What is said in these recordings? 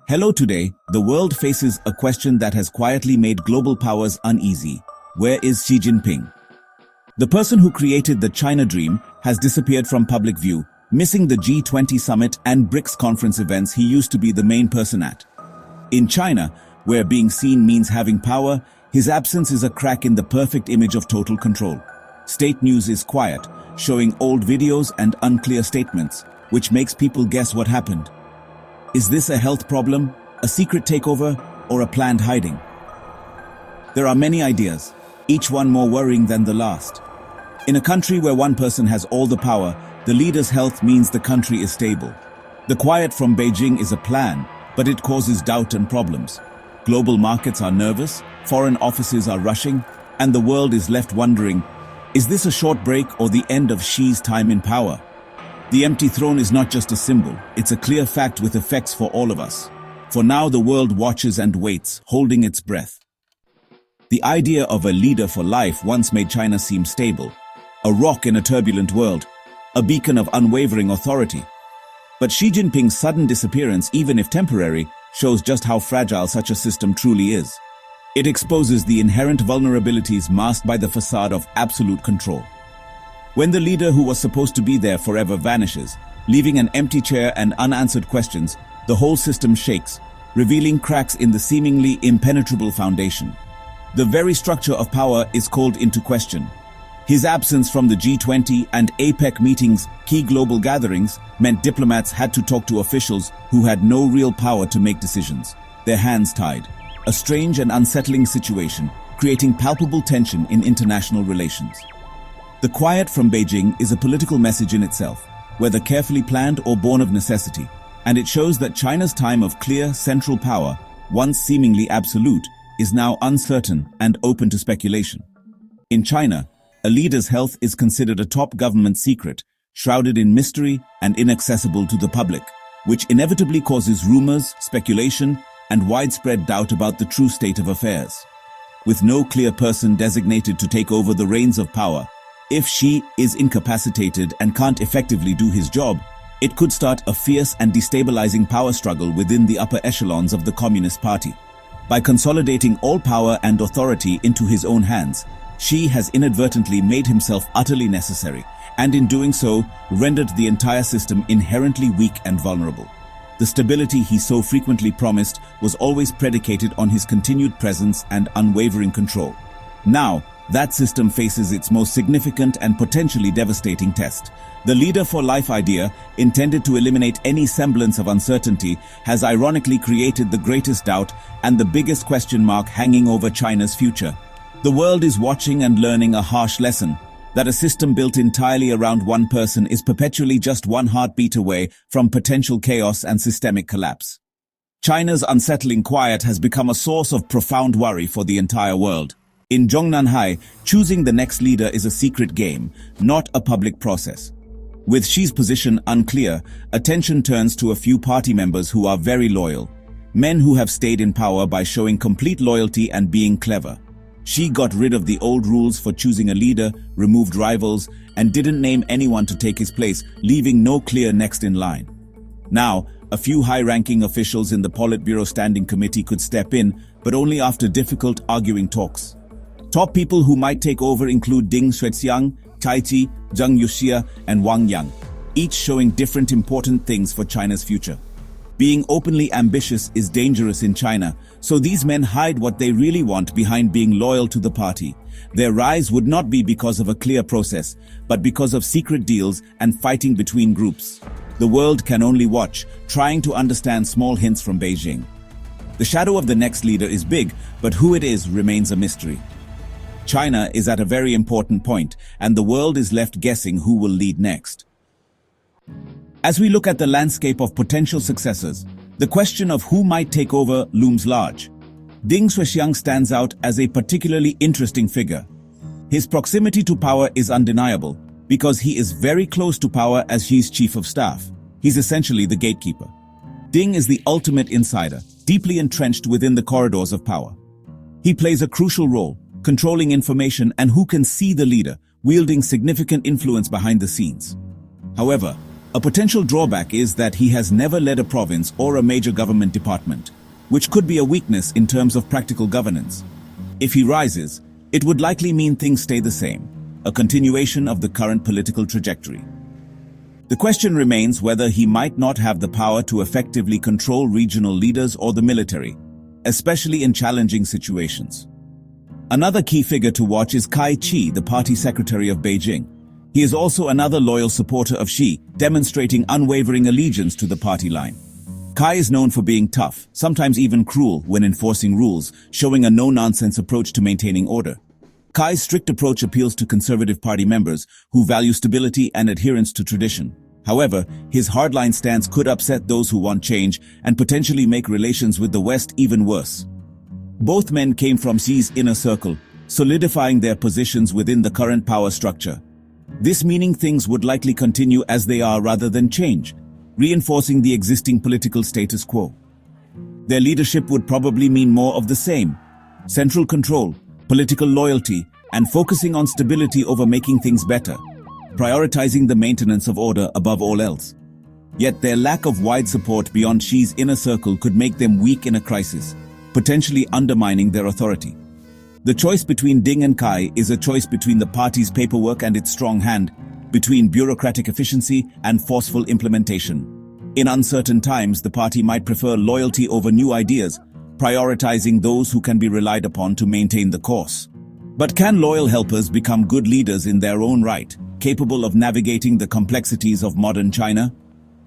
Hello, today, the world faces a question that has quietly made global powers uneasy. Where is Xi Jinping? The person who created the China dream has disappeared from public view, missing the G20 summit and BRICS conference events he used to be the main person at. In China, where being seen means having power, his absence is a crack in the perfect image of total control. State news is quiet, showing old videos and unclear statements, which makes people guess what happened. Is this a health problem, a secret takeover, or a planned hiding? There are many ideas, each one more worrying than the last. In a country where one person has all the power, the leader's health means the country is stable. The quiet from Beijing is a plan, but it causes doubt and problems. Global markets are nervous, foreign offices are rushing, and the world is left wondering, is this a short break or the end of Xi's time in power? The empty throne is not just a symbol, it's a clear fact with effects for all of us. For now, the world watches and waits, holding its breath. The idea of a leader for life once made China seem stable, a rock in a turbulent world, a beacon of unwavering authority. But Xi Jinping's sudden disappearance, even if temporary, shows just how fragile such a system truly is. It exposes the inherent vulnerabilities masked by the facade of absolute control. When the leader who was supposed to be there forever vanishes, leaving an empty chair and unanswered questions, the whole system shakes, revealing cracks in the seemingly impenetrable foundation. The very structure of power is called into question. His absence from the G20 and APEC meetings, key global gatherings, meant diplomats had to talk to officials who had no real power to make decisions, their hands tied. A strange and unsettling situation, creating palpable tension in international relations. The quiet from Beijing is a political message in itself, whether carefully planned or born of necessity, and it shows that China's time of clear central power, once seemingly absolute, is now uncertain and open to speculation. In China, a leader's health is considered a top government secret, shrouded in mystery and inaccessible to the public, which inevitably causes rumors, speculation, and widespread doubt about the true state of affairs. With no clear person designated to take over the reins of power, if Xi is incapacitated and can't effectively do his job, it could start a fierce and destabilizing power struggle within the upper echelons of the Communist Party. By consolidating all power and authority into his own hands, Xi has inadvertently made himself utterly necessary, and in doing so, rendered the entire system inherently weak and vulnerable. The stability he so frequently promised was always predicated on his continued presence and unwavering control. Now, that system faces its most significant and potentially devastating test. The leader for life idea, intended to eliminate any semblance of uncertainty, has ironically created the greatest doubt and the biggest question mark hanging over China's future. The world is watching and learning a harsh lesson, that a system built entirely around one person is perpetually just one heartbeat away from potential chaos and systemic collapse. China's unsettling quiet has become a source of profound worry for the entire world. In Zhongnanhai, choosing the next leader is a secret game, not a public process. With Xi's position unclear, attention turns to a few party members who are very loyal. Men who have stayed in power by showing complete loyalty and being clever. Xi got rid of the old rules for choosing a leader, removed rivals, and didn't name anyone to take his place, leaving no clear next in line. Now, a few high-ranking officials in the Politburo Standing Committee could step in, but only after difficult, arguing talks. Top people who might take over include Xuexiang, Cai Qi, Zheng Yuxia, and Wang Yang, each showing different important things for China's future. Being openly ambitious is dangerous in China, so these men hide what they really want behind being loyal to the party. Their rise would not be because of a clear process, but because of secret deals and fighting between groups. The world can only watch, trying to understand small hints from Beijing. The shadow of the next leader is big, but who it is remains a mystery. China is at a very important point, and the world is left guessing who will lead next. As we look at the landscape of potential successors, the question of who might take over looms large. Xuexiang stands out as a particularly interesting figure. His proximity to power is undeniable, because he is very close to power as Xi's chief of staff. He's essentially the gatekeeper. Ding is the ultimate insider, deeply entrenched within the corridors of power. He plays a crucial role, controlling information and who can see the leader, wielding significant influence behind the scenes. However, A potential drawback is that he has never led a province or a major government department, which could be a weakness in terms of practical governance. If he rises, it would likely mean things stay the same, a continuation of the current political trajectory. The question remains whether he might not have the power to effectively control regional leaders or the military, especially in challenging situations. Another key figure to watch is Cai Qi, the party secretary of Beijing. He is also another loyal supporter of Xi, demonstrating unwavering allegiance to the party line. Cai is known for being tough, sometimes even cruel when enforcing rules, showing a no-nonsense approach to maintaining order. Cai's strict approach appeals to conservative party members who value stability and adherence to tradition. However, his hardline stance could upset those who want change and potentially make relations with the West even worse. Both men came from Xi's inner circle, solidifying their positions within the current power structure. This meaning things would likely continue as they are rather than change, reinforcing the existing political status quo. Their leadership would probably mean more of the same: central control, political loyalty, and focusing on stability over making things better, prioritizing the maintenance of order above all else. Yet their lack of wide support beyond Xi's inner circle could make them weak in a crisis, potentially undermining their authority. The choice between Ding and Cai is a choice between the party's paperwork and its strong hand, between bureaucratic efficiency and forceful implementation. In uncertain times, the party might prefer loyalty over new ideas, prioritizing those who can be relied upon to maintain the course. But can loyal helpers become good leaders in their own right, capable of navigating the complexities of modern China?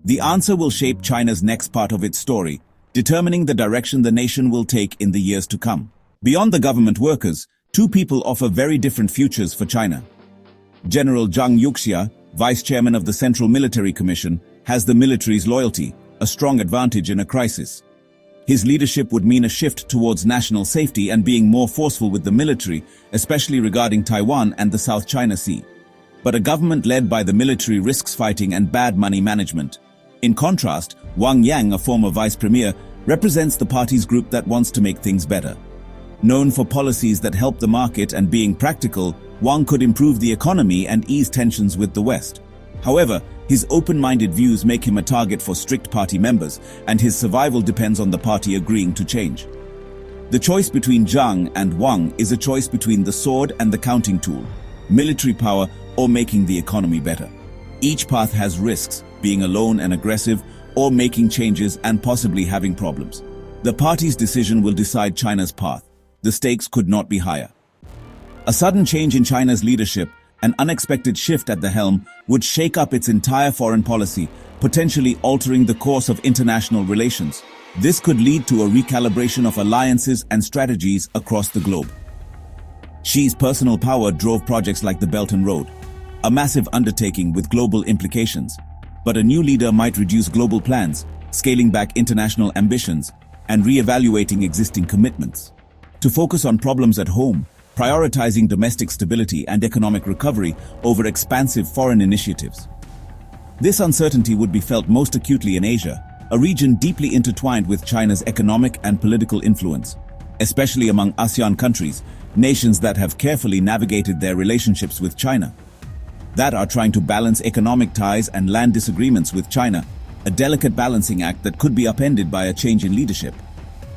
The answer will shape China's next part of its story, determining the direction the nation will take in the years to come. Beyond the government workers, two people offer very different futures for China. General Zhang Yuxia, vice chairman of the Central Military Commission, has the military's loyalty, a strong advantage in a crisis. His leadership would mean a shift towards national safety and being more forceful with the military, especially regarding Taiwan and the South China Sea. But a government led by the military risks fighting and bad money management. In contrast, Wang Yang, a former vice premier, represents the party's group that wants to make things better. Known for policies that help the market and being practical, Wang could improve the economy and ease tensions with the West. However, his open-minded views make him a target for strict party members, and his survival depends on the party agreeing to change. The choice between Zhang and Wang is a choice between the sword and the counting tool, military power or making the economy better. Each path has risks, being alone and aggressive, or making changes and possibly having problems. The party's decision will decide China's path. The stakes could not be higher. A sudden change in China's leadership, an unexpected shift at the helm, would shake up its entire foreign policy, potentially altering the course of international relations. This could lead to a recalibration of alliances and strategies across the globe. Xi's personal power drove projects like the Belt and Road, a massive undertaking with global implications. But a new leader might reduce global plans, scaling back international ambitions, and re-evaluating existing commitments. To focus on problems at home, prioritizing domestic stability and economic recovery over expansive foreign initiatives. This uncertainty would be felt most acutely in Asia, a region deeply intertwined with China's economic and political influence, especially among ASEAN countries, nations that have carefully navigated their relationships with China, that are trying to balance economic ties and land disagreements with China, a delicate balancing act that could be upended by a change in leadership.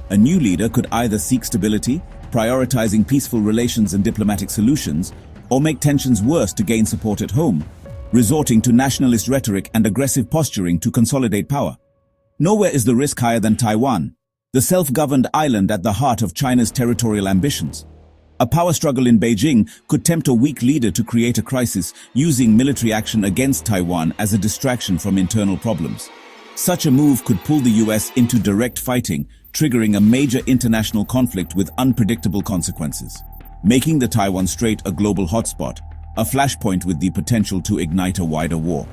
A new leader could either seek stability, prioritizing peaceful relations and diplomatic solutions, or make tensions worse to gain support at home, resorting to nationalist rhetoric and aggressive posturing to consolidate power. Nowhere is the risk higher than Taiwan, the self-governed island at the heart of China's territorial ambitions. A power struggle in Beijing could tempt a weak leader to create a crisis, using military action against Taiwan as a distraction from internal problems. Such a move could pull the US into direct fighting, triggering a major international conflict with unpredictable consequences, making the Taiwan Strait a global hotspot, a flashpoint with the potential to ignite a wider war.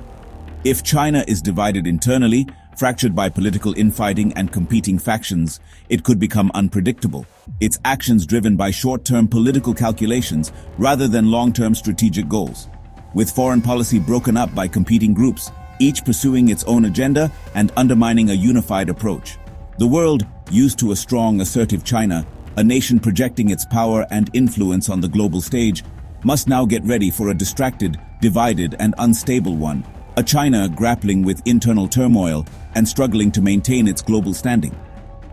If China is divided internally, fractured by political infighting and competing factions, it could become unpredictable, its actions driven by short-term political calculations rather than long-term strategic goals. With foreign policy broken up by competing groups, each pursuing its own agenda and undermining a unified approach. The world, used to a strong, assertive China, a nation projecting its power and influence on the global stage, must now get ready for a distracted, divided, and unstable one, a China grappling with internal turmoil and struggling to maintain its global standing.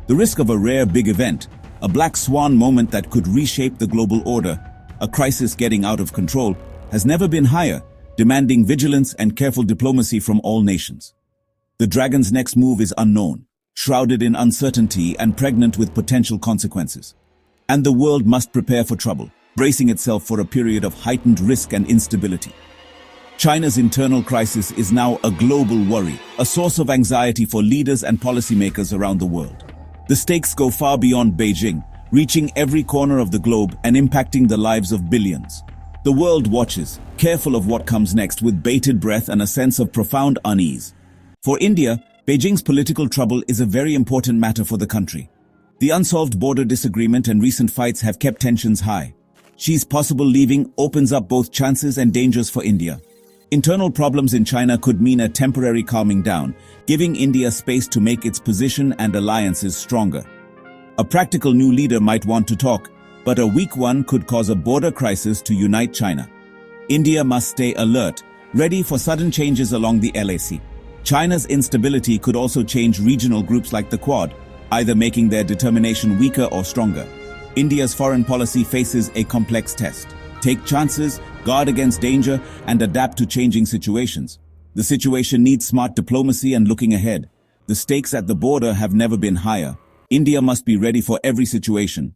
The risk of a rare big event, a black swan moment that could reshape the global order, a crisis getting out of control, has never been higher, demanding vigilance and careful diplomacy from all nations. The dragon's next move is unknown, shrouded in uncertainty and pregnant with potential consequences. And the world must prepare for trouble, bracing itself for a period of heightened risk and instability. China's internal crisis is now a global worry, a source of anxiety for leaders and policymakers around the world. The stakes go far beyond Beijing, reaching every corner of the globe and impacting the lives of billions. The world watches, careful of what comes next with bated breath and a sense of profound unease. For India, Beijing's political trouble is a very important matter for the country. The unsolved border disagreement and recent fights have kept tensions high. Xi's possible leaving opens up both chances and dangers for India. Internal problems in China could mean a temporary calming down, giving India space to make its position and alliances stronger. A practical new leader might want to talk, but a weak one could cause a border crisis to unite China. India must stay alert, ready for sudden changes along the LAC. China's instability could also change regional groups like the Quad, either making their determination weaker or stronger. India's foreign policy faces a complex test. Take chances, guard against danger, and adapt to changing situations. The situation needs smart diplomacy and looking ahead. The stakes at the border have never been higher. India must be ready for every situation.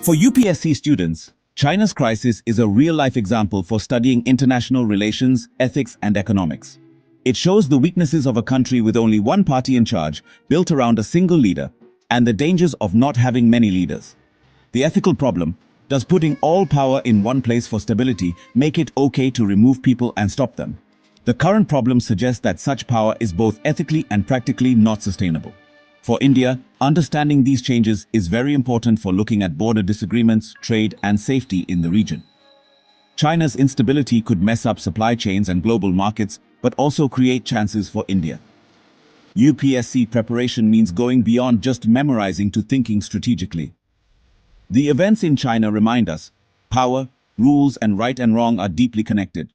For UPSC students, China's crisis is a real-life example for studying international relations, ethics, and economics. It shows the weaknesses of a country with only one party in charge, built around a single leader, and the dangers of not having many leaders. The ethical problem: does putting all power in one place for stability make it okay to remove people and stop them? The current problem suggests that such power is both ethically and practically not sustainable. For India, understanding these changes is very important for looking at border disagreements, trade, and safety in the region. China's instability could mess up supply chains and global markets, but also create chances for India. UPSC preparation means going beyond just memorizing to thinking strategically. The events in China remind us, power, rules, and right and wrong are deeply connected.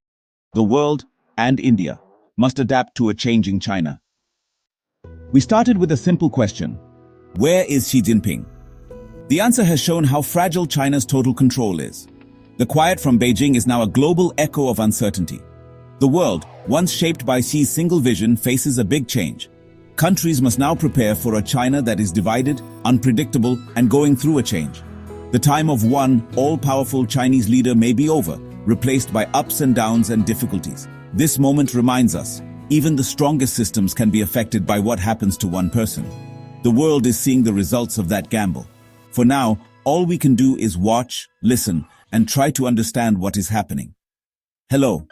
The world, and India, must adapt to a changing China. We started with a simple question: where is Xi Jinping? The answer has shown how fragile China's total control is. The quiet from Beijing is now a global echo of uncertainty. The world, once shaped by Xi's single vision, faces a big change. Countries must now prepare for a China that is divided, unpredictable, and going through a change. The time of one all-powerful Chinese leader may be over, replaced by ups and downs and difficulties. This moment reminds us, even the strongest systems can be affected by what happens to one person. The world is seeing the results of that gamble. For now, all we can do is watch, listen, and try to understand what is happening. Hello,